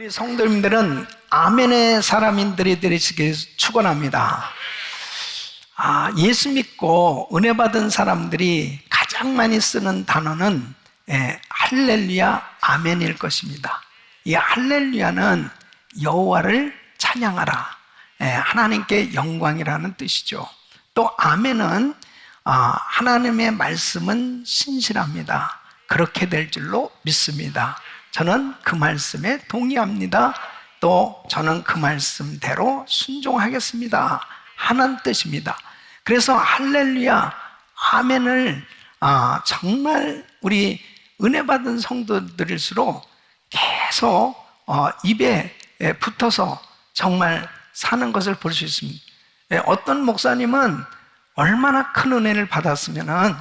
우리 성도님들은 아멘의 사람인들이 되시길 축원합니다. 예수 믿고 은혜 받은 사람들이 가장 많이 쓰는 단어는 할렐루야, 아멘일 것입니다. 이 할렐루야는 여호와를 찬양하라, 하나님께 영광이라는 뜻이죠. 또 아멘은 하나님의 말씀은 신실합니다. 그렇게 될 줄로 믿습니다. 저는 그 말씀에 동의합니다. 또 저는 그 말씀대로 순종하겠습니다 하는 뜻입니다. 그래서 할렐루야, 아멘을 정말 우리 은혜 받은 성도들일수록 계속 입에 붙어서 정말 사는 것을 볼 수 있습니다. 어떤 목사님은 얼마나 큰 은혜를 받았으면은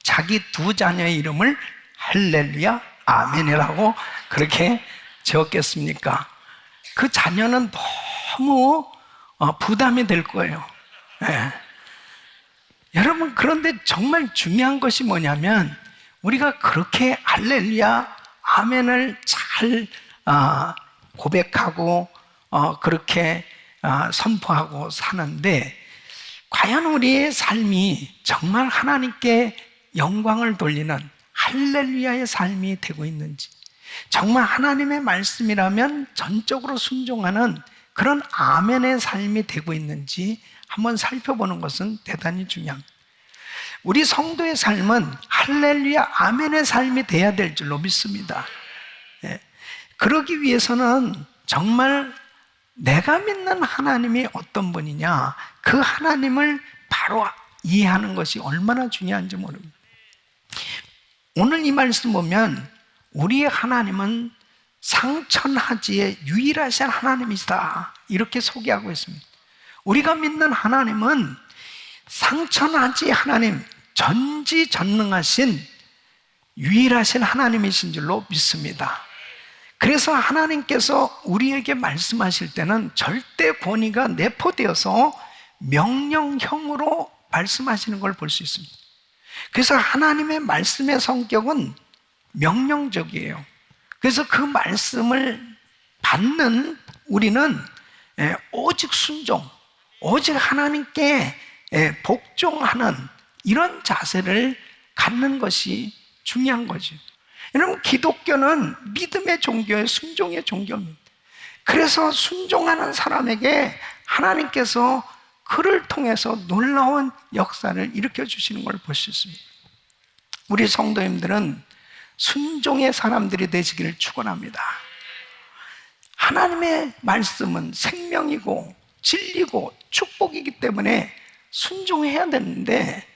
자기 두 자녀의 이름을 할렐루야, 아멘이라고 그렇게 지었겠습니까? 그 자녀는 너무 부담이 될 거예요. 여러분, 그런데 정말 중요한 것이 뭐냐면 우리가 그렇게 할렐루야, 아멘을 잘 고백하고 그렇게 선포하고 사는데, 과연 우리의 삶이 정말 하나님께 영광을 돌리는 할렐루야의 삶이 되고 있는지, 정말 하나님의 말씀이라면 전적으로 순종하는 그런 아멘의 삶이 되고 있는지 한번 살펴보는 것은 대단히 중요합니다. 우리 성도의 삶은 할렐루야, 아멘의 삶이 돼야 될 줄로 믿습니다. 그러기 위해서는 정말 내가 믿는 하나님이 어떤 분이냐, 그 하나님을 바로 이해하는 것이 얼마나 중요한지 모릅니다. 오늘 이 말씀 보면 우리의 하나님은 상천하지의 유일하신 하나님이시다, 이렇게 소개하고 있습니다. 우리가 믿는 하나님은 상천하지 하나님, 전지전능하신 유일하신 하나님이신 줄로 믿습니다. 그래서 하나님께서 우리에게 말씀하실 때는 절대 권위가 내포되어서 명령형으로 말씀하시는 걸 볼 수 있습니다. 그래서 하나님의 말씀의 성격은 명령적이에요. 그래서 그 말씀을 받는 우리는 오직 순종, 오직 하나님께 복종하는 이런 자세를 갖는 것이 중요한 거죠. 여러분, 기독교는 믿음의 종교예요. 순종의 종교입니다. 그래서 순종하는 사람에게 하나님께서 그를 통해서 놀라운 역사를 일으켜 주시는 걸 볼 수 있습니다. 우리 성도님들은 순종의 사람들이 되시기를 축원합니다. 하나님의 말씀은 생명이고 진리고 축복이기 때문에 순종해야 되는데,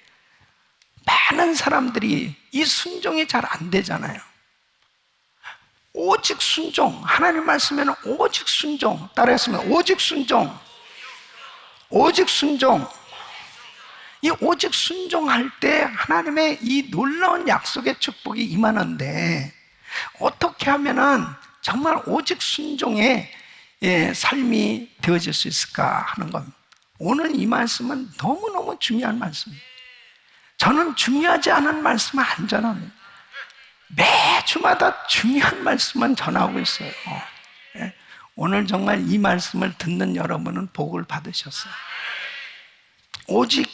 많은 사람들이 이 순종이 잘 안 되잖아요. 오직 순종, 하나님 말씀에는 오직 순종, 따라했으면 오직 순종, 오직 순종. 이 오직 순종할 때 하나님의 이 놀라운 약속의 축복이 임하는데, 어떻게 하면은 정말 오직 순종의 삶이 되어질 수 있을까 하는 겁니다. 오늘 이 말씀은 너무너무 중요한 말씀입니다. 저는 중요하지 않은 말씀은 안 전합니다. 매주마다 중요한 말씀만 전하고 있어요. 오늘 정말 이 말씀을 듣는 여러분은 복을 받으셨어요. 오직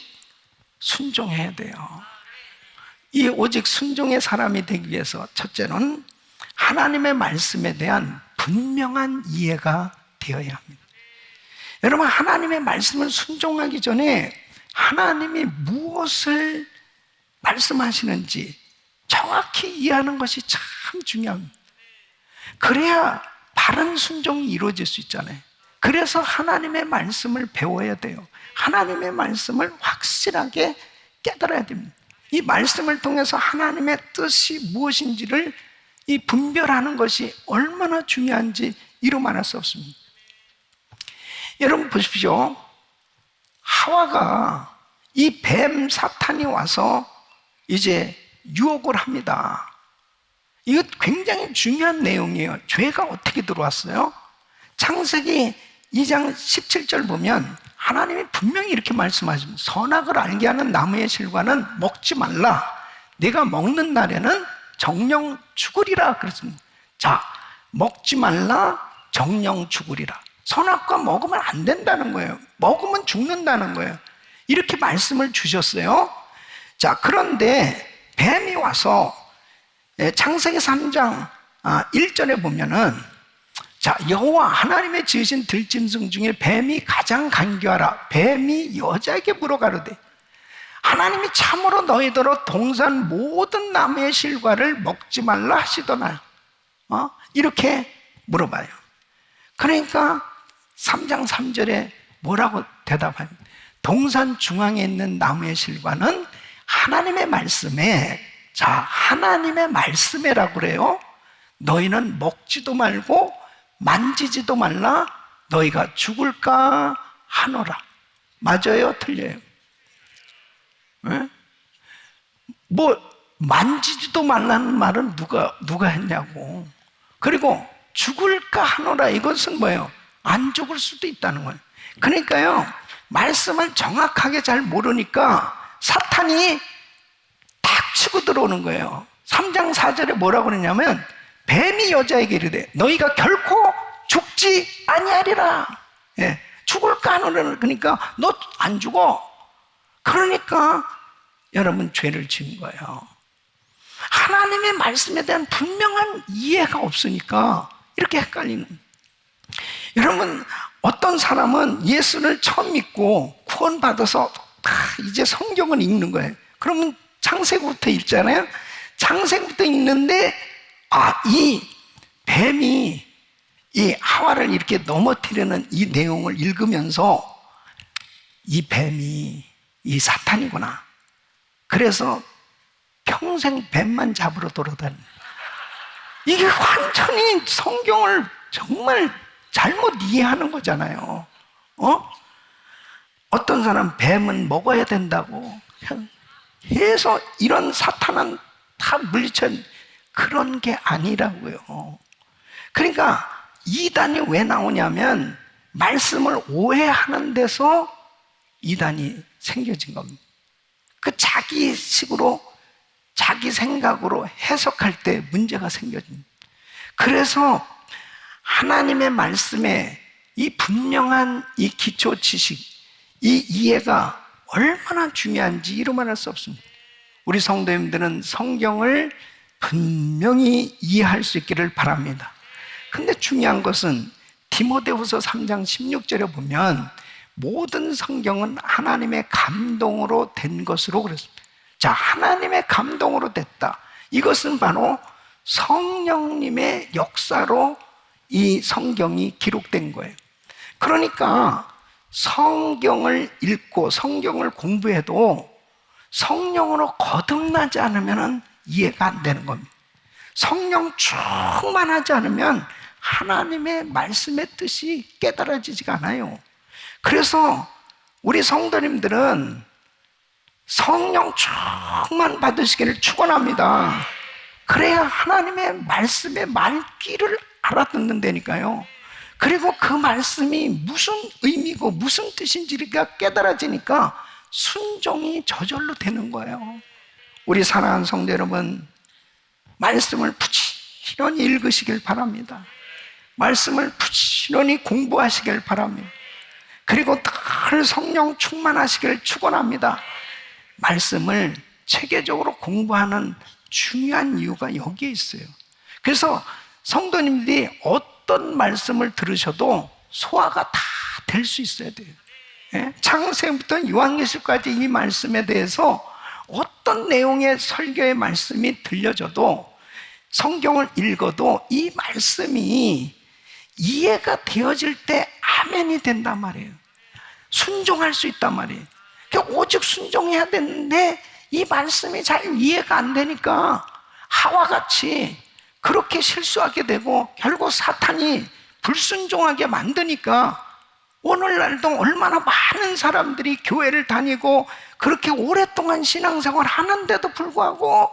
순종해야 돼요. 이 오직 순종의 사람이 되기 위해서 첫째는 하나님의 말씀에 대한 분명한 이해가 되어야 합니다. 여러분, 하나님의 말씀을 순종하기 전에 하나님이 무엇을 말씀하시는지 정확히 이해하는 것이 참 중요합니다. 그래야 바른 순종이 이루어질 수 있잖아요. 그래서 하나님의 말씀을 배워야 돼요. 하나님의 말씀을 확실하게 깨달아야 됩니다. 이 말씀을 통해서 하나님의 뜻이 무엇인지를 이 분별하는 것이 얼마나 중요한지 이루 말할 수 없습니다. 여러분 보십시오. 하와가 이 뱀 사탄이 와서 이제 유혹을 합니다. 이거 굉장히 중요한 내용이에요. 죄가 어떻게 들어왔어요? 창세기 2장 17절 보면 하나님이 분명히 이렇게 말씀하십니다. 선악을 알게 하는 나무의 실과는 먹지 말라. 네가 먹는 날에는 정령 죽으리라 그랬습니다. 자, 먹지 말라, 정령 죽으리라. 선악과 먹으면 안 된다는 거예요. 먹으면 죽는다는 거예요. 이렇게 말씀을 주셨어요. 자, 그런데 뱀이 와서 창세기 3장 1절에 보면은, 자, 여호와 하나님의 지으신 들짐승 중에 뱀이 가장 간교하라. 뱀이 여자에게 물어가로되 하나님이 참으로 너희더러 동산 모든 나무의 실과를 먹지 말라 하시더나. 이렇게 물어봐요. 그러니까 3장 3절에 뭐라고 대답합니까? 동산 중앙에 있는 나무의 실과는 하나님의 말씀에, 자, 하나님의 말씀에라고 그래요. 너희는 먹지도 말고 만지지도 말라. 너희가 죽을까 하노라. 맞아요? 틀려요? 네? 뭐 만지지도 말라는 말은 누가 했냐고. 그리고 죽을까 하노라, 이것은 뭐예요? 안 죽을 수도 있다는 거예요. 그러니까요, 말씀을 정확하게 잘 모르니까 사탄이 탁 치고 들어오는 거예요. 3장 4절에 뭐라고 그러냐면, 뱀이 여자에게 이르되 너희가 결코 죽지 아니하리라. 죽을까 하노라. 그러니까 너 안 죽어. 그러니까 여러분 죄를 지은 거예요. 하나님의 말씀에 대한 분명한 이해가 없으니까 이렇게 헷갈리는. 여러분, 어떤 사람은 예수를 처음 믿고 구원받아서 이제 성경을 읽는 거예요. 그러면 창세기부터 읽잖아요. 창세기부터 읽는데 이 뱀이 이 하와를 이렇게 넘어뜨리는 이 내용을 읽으면서 이 뱀이 이 사탄이구나. 그래서 평생 뱀만 잡으러 돌아다니는. 이게 완전히 성경을 정말 잘못 이해하는 거잖아요. 어떤 사람 뱀은 먹어야 된다고 해서 이런 사탄은 다 물리쳐. 그런 게 아니라고요. 그러니까 이단이 왜 나오냐면 말씀을 오해하는 데서 이단이 생겨진 겁니다. 그 자기 식으로 자기 생각으로 해석할 때 문제가 생겨집니다. 그래서 하나님의 말씀에 이 분명한 이 기초 지식, 이 이해가 얼마나 중요한지 이루 말할 수 없습니다. 우리 성도님들은 성경을 분명히 이해할 수 있기를 바랍니다. 근데 중요한 것은 디모데후서 3장 16절에 보면 모든 성경은 하나님의 감동으로 된 것으로 그랬습니다. 자, 하나님의 감동으로 됐다. 이것은 바로 성령님의 역사로 이 성경이 기록된 거예요. 그러니까 성경을 읽고 성경을 공부해도 성령으로 거듭나지 않으면 이해가 안 되는 겁니다. 성령 충만하지 않으면 하나님의 말씀의 뜻이 깨달아지지가 않아요. 그래서 우리 성도님들은 성령 충만 받으시기를 축원합니다. 그래야 하나님의 말씀의 말귀를 알아듣는다니까요. 그리고 그 말씀이 무슨 의미고 무슨 뜻인지가 깨달아지니까 순종이 저절로 되는 거예요. 우리 사랑하는 성도 여러분, 말씀을 부지런히 읽으시길 바랍니다. 말씀을 부지런히 공부하시길 바랍니다. 그리고 늘 성령 충만하시길 축원합니다. 말씀을 체계적으로 공부하는 중요한 이유가 여기에 있어요. 그래서 성도님들이 어떤 말씀을 들으셔도 소화가 다 될 수 있어야 돼요. 창세부터 요한계시까지 이 말씀에 대해서 어떤 내용의 설교의 말씀이 들려져도, 성경을 읽어도 이 말씀이 이해가 되어질 때 아멘이 된단 말이에요. 순종할 수 있단 말이에요. 그러니까 오직 순종해야 되는데 이 말씀이 잘 이해가 안 되니까 하와같이 그렇게 실수하게 되고 결국 사탄이 불순종하게 만드니까 오늘날도 얼마나 많은 사람들이 교회를 다니고 그렇게 오랫동안 신앙생활 하는데도 불구하고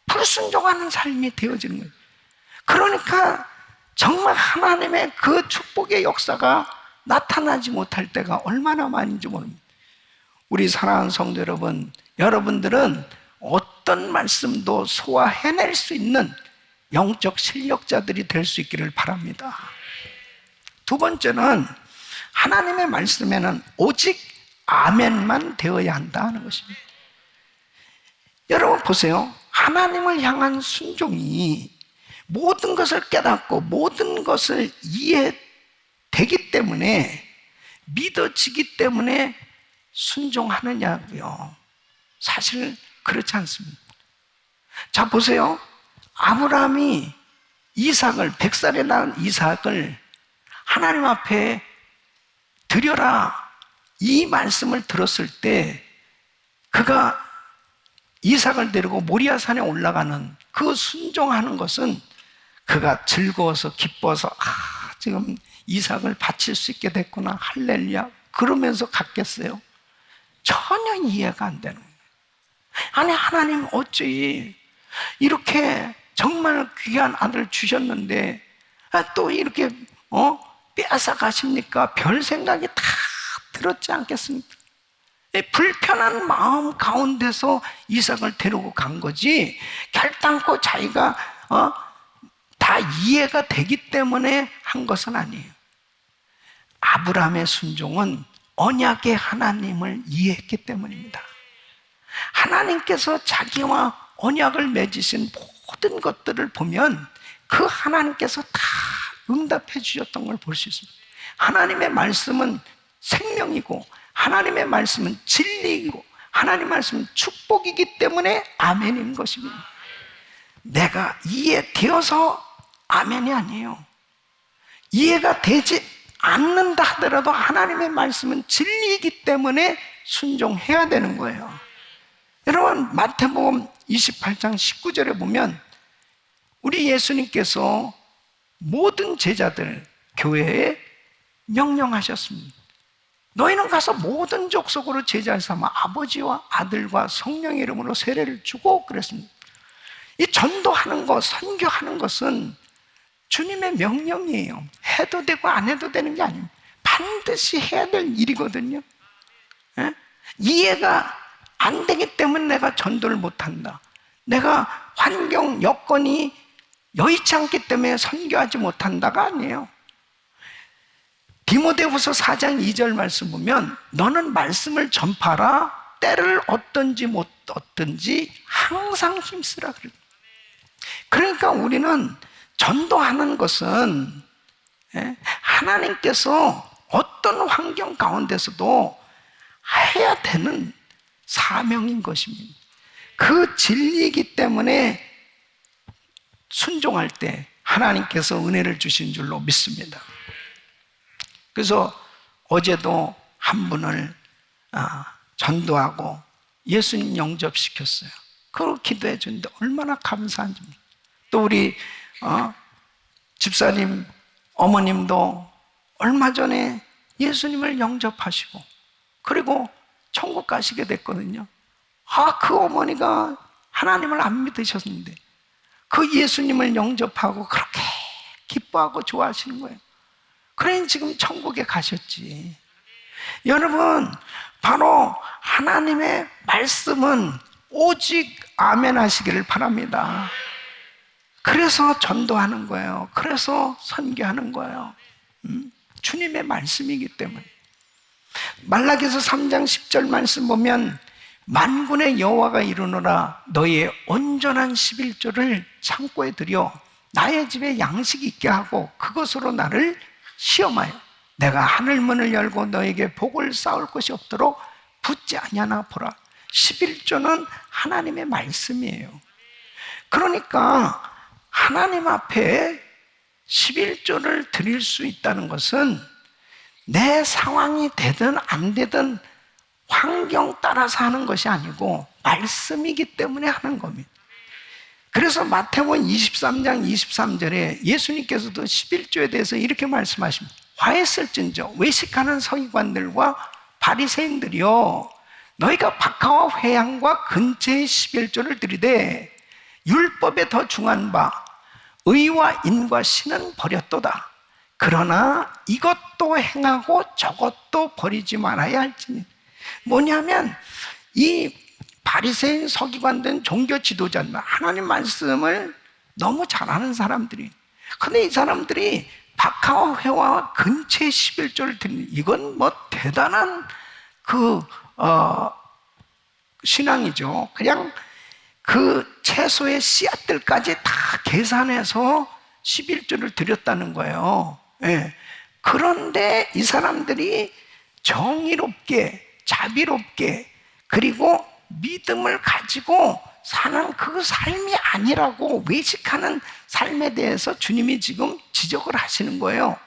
불순종하는 삶이 되어지는 거예요. 그러니까 정말 하나님의 그 축복의 역사가 나타나지 못할 때가 얼마나 많은지 모릅니다. 우리 사랑하는 성도 여러분, 여러분들은 어떤 말씀도 소화해낼 수 있는 영적 실력자들이 될 수 있기를 바랍니다. 두 번째는 하나님의 말씀에는 오직 아멘만 되어야 한다는 것입니다. 여러분 보세요. 하나님을 향한 순종이 모든 것을 깨닫고 모든 것을 이해되기 때문에, 믿어지기 때문에 순종하느냐고요. 사실 그렇지 않습니다. 자 보세요. 아브라함이 이삭을, 100살에 낳은 이삭을 하나님 앞에 드려라, 이 말씀을 들었을 때 그가 이삭을 데리고 모리아산에 올라가는 그 순종하는 것은 그가 즐거워서 기뻐서 지금 이삭을 바칠 수 있게 됐구나, 할렐루야 그러면서 갔겠어요? 전혀 이해가 안 되는 거예요. 아니 하나님 어찌 이렇게 정말 귀한 아들 주셨는데 또 이렇게 빼앗아 가십니까? 별 생각이 다 들었지 않겠습니까? 불편한 마음 가운데서 이삭을 데리고 간 거지, 결단코 자기가 다 이해가 되기 때문에 한 것은 아니에요. 아브라함의 순종은 언약의 하나님을 이해했기 때문입니다. 하나님께서 자기와 언약을 맺으신 모든 것들을 보면 그 하나님께서 다 응답해 주셨던 걸 볼 수 있습니다. 하나님의 말씀은 생명이고 하나님의 말씀은 진리이고 하나님의 말씀은 축복이기 때문에 아멘인 것입니다. 내가 이해되어서 아멘이 아니에요. 이해가 되지 않는다 하더라도 하나님의 말씀은 진리이기 때문에 순종해야 되는 거예요. 여러분 마태복음 28장 19절에 보면 우리 예수님께서 모든 제자들 교회에 명령하셨습니다. 너희는 가서 모든 족속으로 제자를 삼아 아버지와 아들과 성령의 이름으로 세례를 주고 그랬습니다. 이 전도하는 것, 선교하는 것은 주님의 명령이에요. 해도 되고 안 해도 되는 게 아닙니다. 반드시 해야 될 일이거든요. 예? 이해가 안 되기 때문에 내가 전도를 못한다, 내가 환경, 여건이 여의치 않기 때문에 선교하지 못한다가 아니에요. 디모데후서 4장 2절 말씀 보면 너는 말씀을 전파라, 때를 얻든지 못 얻든지 항상 힘쓰라 그래요. 그러니까 우리는 전도하는 것은 하나님께서 어떤 환경 가운데서도 해야 되는 사명인 것입니다. 그 진리이기 때문에 순종할 때 하나님께서 은혜를 주신 줄로 믿습니다. 그래서 어제도 한 분을 전도하고 예수님 영접시켰어요. 그걸 기도해 주는데 얼마나 감사한지. 또 우리 집사님 어머님도 얼마 전에 예수님을 영접하시고 그리고 천국 가시게 됐거든요. 그 어머니가 하나님을 안 믿으셨는데 그 예수님을 영접하고 그렇게 기뻐하고 좋아하시는 거예요. 그러니 지금 천국에 가셨지. 여러분, 바로 하나님의 말씀은 오직 아멘 하시기를 바랍니다. 그래서 전도하는 거예요. 그래서 선교하는 거예요. 주님의 말씀이기 때문에. 말라기서 3장 10절 말씀 보면 만군의 여호와가 이르노라, 너희의 온전한 11조를 창고에 들여 나의 집에 양식이 있게 하고 그것으로 나를 시험하여 내가 하늘문을 열고 너에게 복을 쌓을 것이 없도록 붙지 아니하나 보라. 11조는 하나님의 말씀이에요. 그러니까 하나님 앞에 11조를 드릴 수 있다는 것은 내 상황이 되든 안 되든 환경 따라서 하는 것이 아니고 말씀이기 때문에 하는 겁니다. 그래서 마태복음 23장 23절에 예수님께서도 11조에 대해서 이렇게 말씀하십니다. 화했을진저 외식하는 서기관들과 바리새인들이여, 너희가 박하와 회향과 근처의 11조를 드리되 율법에 더 중한 바 의와 인과 신은 버렸도다. 그러나 이것도 행하고 저것도 버리지 말아야 할지니. 뭐냐면 이 바리새인 서기관된 종교 지도자들, 하나님 말씀을 너무 잘하는 사람들이 근데 이 사람들이 박하와 회와 근처에 11조를 드리는, 이건 뭐 대단한 신앙이죠. 그냥 그 채소의 씨앗들까지 다 계산해서 11조를 드렸다는 거예요. 예. 그런데 이 사람들이 정의롭게, 자비롭게, 그리고 믿음을 가지고 사는 그 삶이 아니라고 외식하는 삶에 대해서 주님이 지금 지적을 하시는 거예요.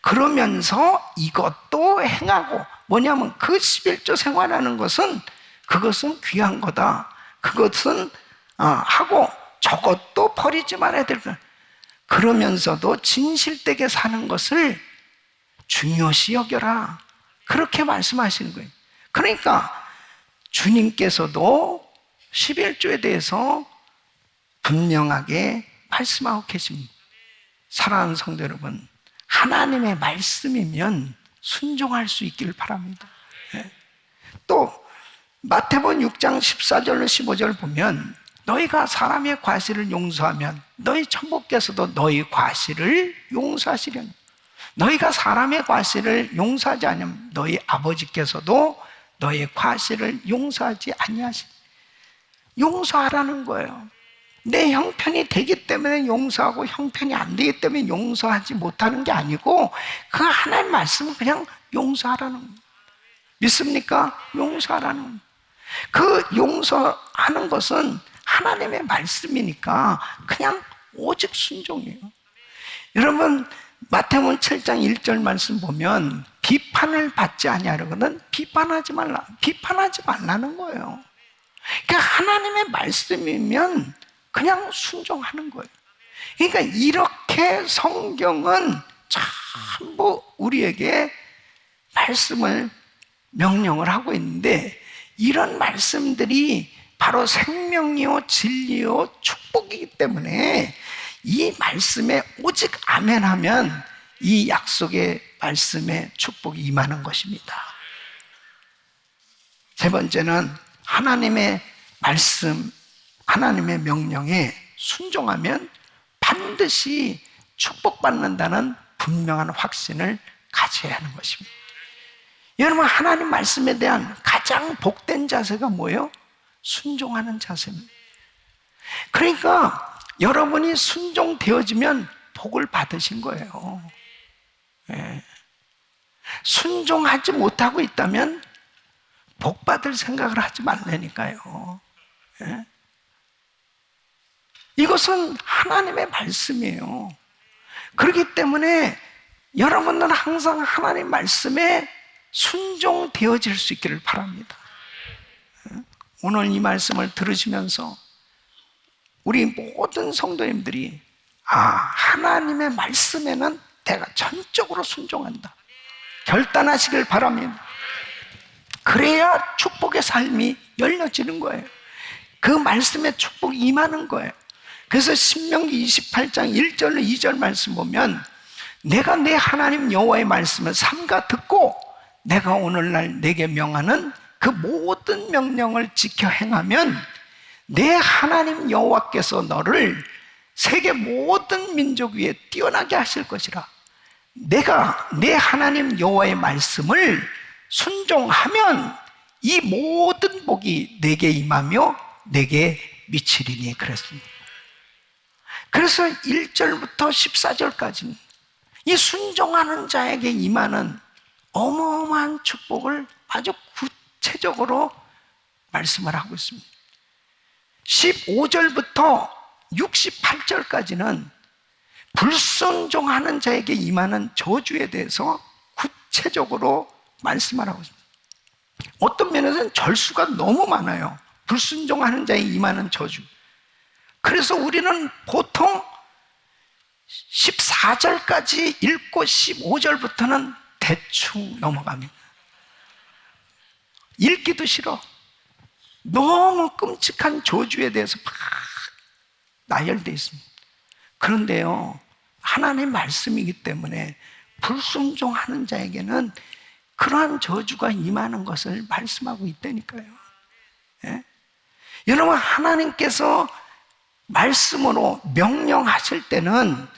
그러면서 이것도 행하고, 뭐냐면 그 11조 생활하는 것은, 그것은 귀한 거다. 그것은 하고 저것도 버리지 말아야 될 거야. 그러면서도 진실되게 사는 것을 중요시 여겨라. 그렇게 말씀하시는 거예요. 그러니까 주님께서도 11조에 대해서 분명하게 말씀하고 계십니다. 사랑하는 성도 여러분, 하나님의 말씀이면 순종할 수 있기를 바랍니다. 또 마태복음 6장 14절로 15절 보면, 너희가 사람의 과실을 용서하면 너희 천부께서도 너희 과실을 용서하시려니, 너희가 사람의 과실을 용서하지 않으면 너희 아버지께서도 너희 과실을 용서하지 아니하시니. 용서하라는 거예요. 내 형편이 되기 때문에 용서하고 형편이 안 되기 때문에 용서하지 못하는 게 아니고, 그 하나님 말씀은 그냥 용서하라는 거예요. 믿습니까? 용서하라는 거예요. 그 용서하는 것은 하나님의 말씀이니까 그냥 오직 순종이에요. 여러분, 마태복음 7장 1절 말씀 보면, 비판을 받지 아니하려거든 비판하지 말라는 거예요. 그러니까 하나님의 말씀이면 그냥 순종하는 거예요. 그러니까 이렇게 성경은 전부 우리에게 말씀을, 명령을 하고 있는데, 이런 말씀들이 바로 생명이요 진리요 축복이기 때문에 이 말씀에 오직 아멘하면 이 약속의 말씀에 축복이 임하는 것입니다. 세 번째는 하나님의 말씀, 하나님의 명령에 순종하면 반드시 축복받는다는 분명한 확신을 가져야 하는 것입니다. 여러분, 하나님 말씀에 대한 가장 복된 자세가 뭐예요? 순종하는 자세입니다. 그러니까 여러분이 순종되어지면 복을 받으신 거예요. 예. 순종하지 못하고 있다면 복 받을 생각을 하지 말라니까요. 예. 이것은 하나님의 말씀이에요. 그렇기 때문에 여러분은 항상 하나님 말씀에 순종되어질 수 있기를 바랍니다. 오늘 이 말씀을 들으시면서 우리 모든 성도님들이 하나님의 말씀에는 내가 전적으로 순종한다, 결단하시길 바랍니다. 그래야 축복의 삶이 열려지는 거예요. 그 말씀에 축복이 임하는 거예요. 그래서 신명기 28장 1절로 2절 말씀 보면, 내가 내 하나님 여호와의 말씀을 삼가 듣고 내가 오늘날 내게 명하는 그 모든 명령을 지켜 행하면 내 하나님 여호와께서 너를 세계 모든 민족 위에 뛰어나게 하실 것이라. 내가 내 하나님 여호와의 말씀을 순종하면 이 모든 복이 내게 임하며 내게 미치리니 그랬습니다. 그래서 1절부터 14절까지는 이 순종하는 자에게 임하는 어마어마한 축복을 아주 구체적으로 말씀을 하고 있습니다. 15절부터 68절까지는 불순종하는 자에게 임하는 저주에 대해서 구체적으로 말씀을 하고 있습니다. 어떤 면에서는 절수가 너무 많아요. 불순종하는 자에 임하는 저주. 그래서 우리는 보통 14절까지 읽고 15절부터는 대충 넘어갑니다. 읽기도 싫어. 너무 끔찍한 저주에 대해서 막 나열되어 있습니다. 그런데요, 하나님의 말씀이기 때문에 불순종하는 자에게는 그러한 저주가 임하는 것을 말씀하고 있다니까요. 예? 여러분, 하나님께서 말씀으로 명령하실 때는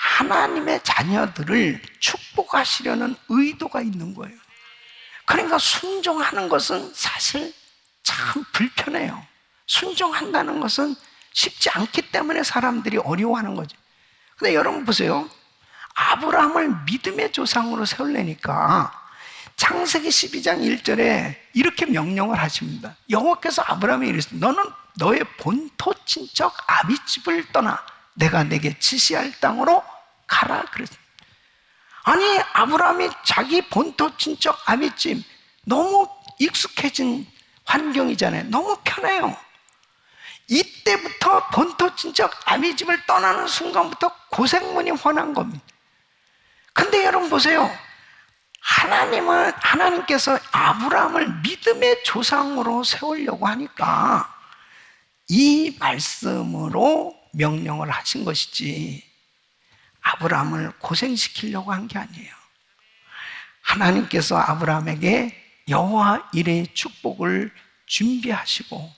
하나님의 자녀들을 축복하시려는 의도가 있는 거예요. 그러니까 순종하는 것은 사실 참 불편해요. 순종한다는 것은 쉽지 않기 때문에 사람들이 어려워하는 거죠. 근데 여러분 보세요. 아브라함을 믿음의 조상으로 세우려니까 창세기 12장 1절에 이렇게 명령을 하십니다. 여호와께서 아브라함에게 이르시되 너는 너의 본토 친척 아비집을 떠나 내가 내게 지시할 땅으로 가라 그랬습니다. 아니 아브라함이 자기 본토 친척 아비집 너무 익숙해진 환경이잖아요. 너무 편해요. 이때부터 본토 친척 아비집을 떠나는 순간부터 고생문이 훤한 겁니다. 근데 여러분 보세요. 하나님께서 아브라함을 믿음의 조상으로 세우려고 하니까 이 말씀으로 명령을 하신 것이지 아브라함을 고생시키려고 한 게 아니에요. 하나님께서 아브라함에게 여호와 이레의 축복을 준비하시고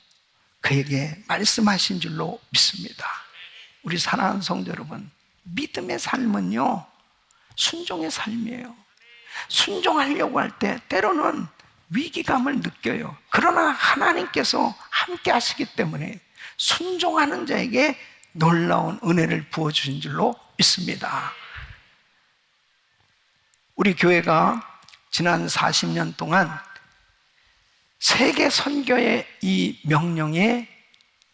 그에게 말씀하신 줄로 믿습니다. 우리 사랑하는 성도 여러분, 믿음의 삶은요 순종의 삶이에요. 순종하려고 할 때 때로는 위기감을 느껴요. 그러나 하나님께서 함께 하시기 때문에 순종하는 자에게 놀라운 은혜를 부어주신 줄로 믿습니다. 우리 교회가 지난 40년 동안 세계 선교의 이 명령에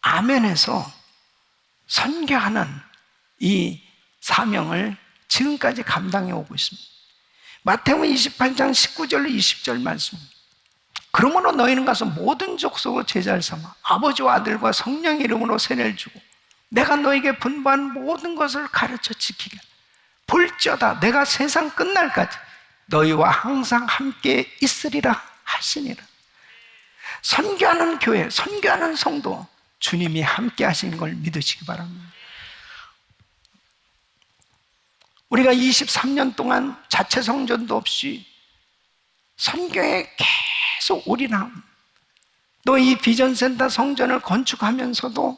아멘해서 선교하는 이 사명을 지금까지 감당해 오고 있습니다. 마태복음 28장 19절로 20절 말씀. 그러므로 너희는 가서 모든 족속을 제자를 삼아 아버지와 아들과 성령의 이름으로 세례를 주고 내가 너에게 분부한 모든 것을 가르쳐 지키게 볼지어다 내가 세상 끝날까지 너희와 항상 함께 있으리라 하시니라. 선교하는 교회, 선교하는 성도 주님이 함께 하신 걸 믿으시기 바랍니다. 우리가 23년 동안 자체 성전도 없이 선교에 계속 올인함. 또 이 비전센터 성전을 건축하면서도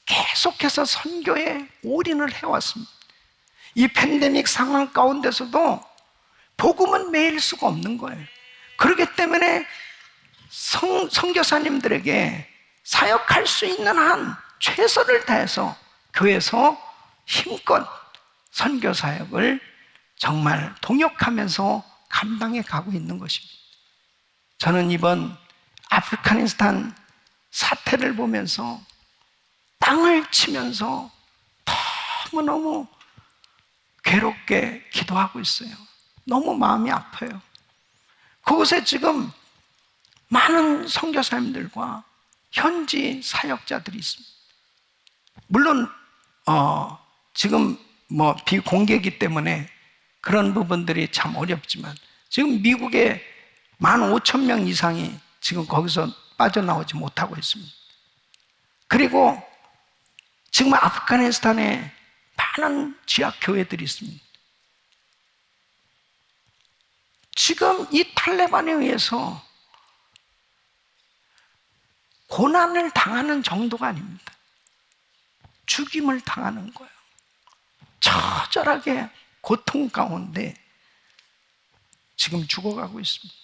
계속해서 선교에 올인을 해왔습니다. 이 팬데믹 상황 가운데서도 복음은 매일 수가 없는 거예요. 그렇기 때문에 선교사님들에게 사역할 수 있는 한 최선을 다해서 교회에서 힘껏 선교 사역을 정말 동역하면서 감당해 가고 있는 것입니다. 저는 이번 아프가니스탄 사태를 보면서 땅을 치면서 너무너무 괴롭게 기도하고 있어요. 너무 마음이 아파요. 그곳에 지금 많은 선교사님들과 현지 사역자들이 있습니다. 물론 지금 비공개이기 때문에 그런 부분들이 참 어렵지만 지금 미국에 15,000명 이상이 지금 거기서 빠져나오지 못하고 있습니다. 그리고 지금 아프가니스탄에 많은 지하 교회들이 있습니다. 지금 이 탈레반에 의해서 고난을 당하는 정도가 아닙니다. 죽임을 당하는 거예요. 처절하게 고통 가운데 지금 죽어가고 있습니다.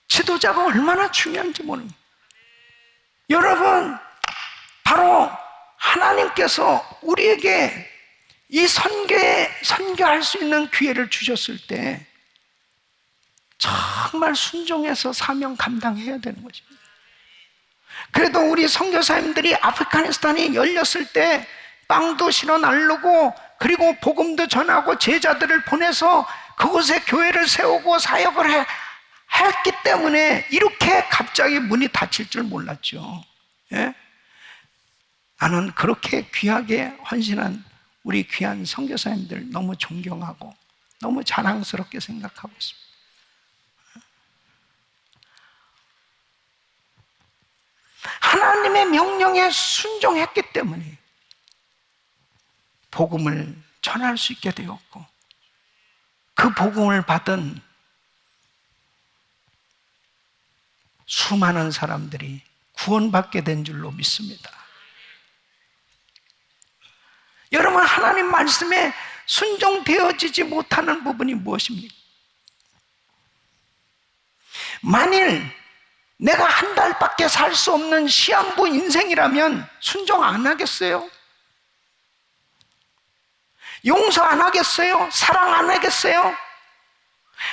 지도자가 얼마나 중요한지 모릅니다. 여러분, 바로 하나님께서 우리에게 이 선교할 수 있는 기회를 주셨을 때 정말 순종해서 사명 감당해야 되는 것입니다. 그래도 우리 선교사님들이 아프가니스탄이 열렸을 때 빵도 실어 나르고 그리고 복음도 전하고 제자들을 보내서 그곳에 교회를 세우고 사역을 했기 때문에 이렇게 갑자기 문이 닫힐 줄 몰랐죠. 예? 나는 그렇게 귀하게 헌신한 우리 귀한 선교사님들 너무 존경하고 너무 자랑스럽게 생각하고 있습니다. 하나님의 명령에 순종했기 때문에 복음을 전할 수 있게 되었고 그 복음을 받은 수많은 사람들이 구원받게 된 줄로 믿습니다. 여러분, 하나님 말씀에 순종되어지지 못하는 부분이 무엇입니까? 만일 내가 한 달밖에 살 수 없는 시한부 인생이라면 순종 안 하겠어요? 용서 안 하겠어요? 사랑 안 하겠어요?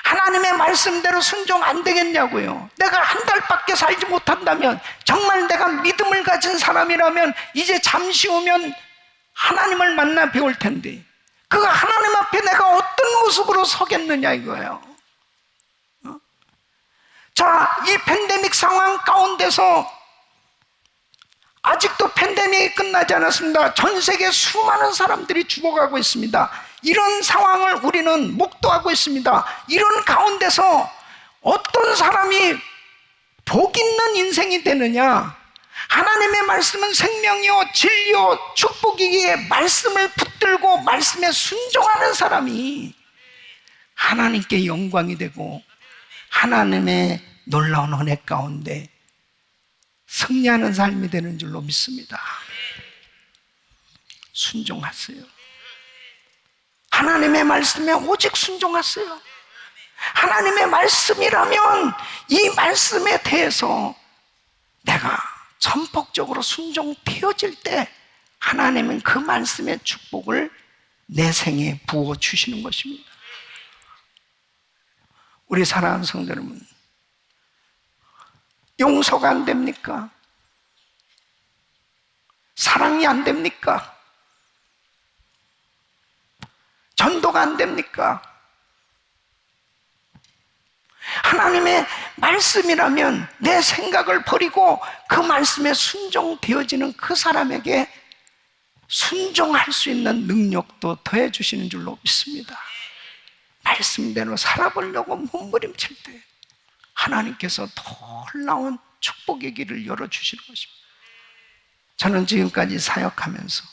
하나님의 말씀대로 순종 안 되겠냐고요. 내가 한 달밖에 살지 못한다면, 정말 내가 믿음을 가진 사람이라면 이제 잠시 후면 하나님을 만나 배울 텐데, 그 하나님 앞에 내가 어떤 모습으로 서겠느냐 이거예요. 자, 이 팬데믹 상황 가운데서 아직도 팬데믹이 끝나지 않았습니다. 전 세계 수많은 사람들이 죽어가고 있습니다. 이런 상황을 우리는 목도하고 있습니다. 이런 가운데서 어떤 사람이 복 있는 인생이 되느냐? 하나님의 말씀은 생명이요 진리요 축복이기에 말씀을 붙들고 말씀에 순종하는 사람이 하나님께 영광이 되고 하나님의 놀라운 은혜 가운데 승리하는 삶이 되는 줄로 믿습니다. 순종하세요. 하나님의 말씀에 오직 순종하세요. 하나님의 말씀이라면 이 말씀에 대해서 내가 전폭적으로 순종되어질 때 하나님은 그 말씀의 축복을 내 생에 부어주시는 것입니다. 우리 사랑하는 성도 여러분, 용서가 안 됩니까? 사랑이 안 됩니까? 전도가 안 됩니까? 하나님의 말씀이라면 내 생각을 버리고 그 말씀에 순종되어지는 그 사람에게 순종할 수 있는 능력도 더해 주시는 줄로 믿습니다. 말씀대로 살아보려고 몸부림칠 때 하나님께서 놀라운 축복의 길을 열어주시는 것입니다. 저는 지금까지 사역하면서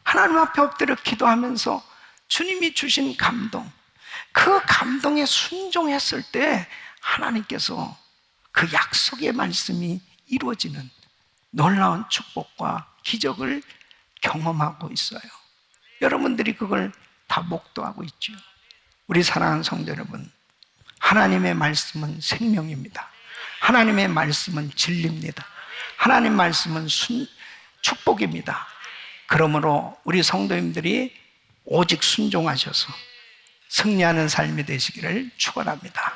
하나님 앞에 엎드려 기도하면서 주님이 주신 감동, 그 감동에 순종했을 때 하나님께서 그 약속의 말씀이 이루어지는 놀라운 축복과 기적을 경험하고 있어요. 여러분들이 그걸 다 목도하고 있죠. 우리 사랑하는 성도 여러분, 하나님의 말씀은 생명입니다. 하나님의 말씀은 진리입니다. 하나님 말씀은 축복입니다. 그러므로 우리 성도님들이 오직 순종하셔서 승리하는 삶이 되시기를 축원합니다.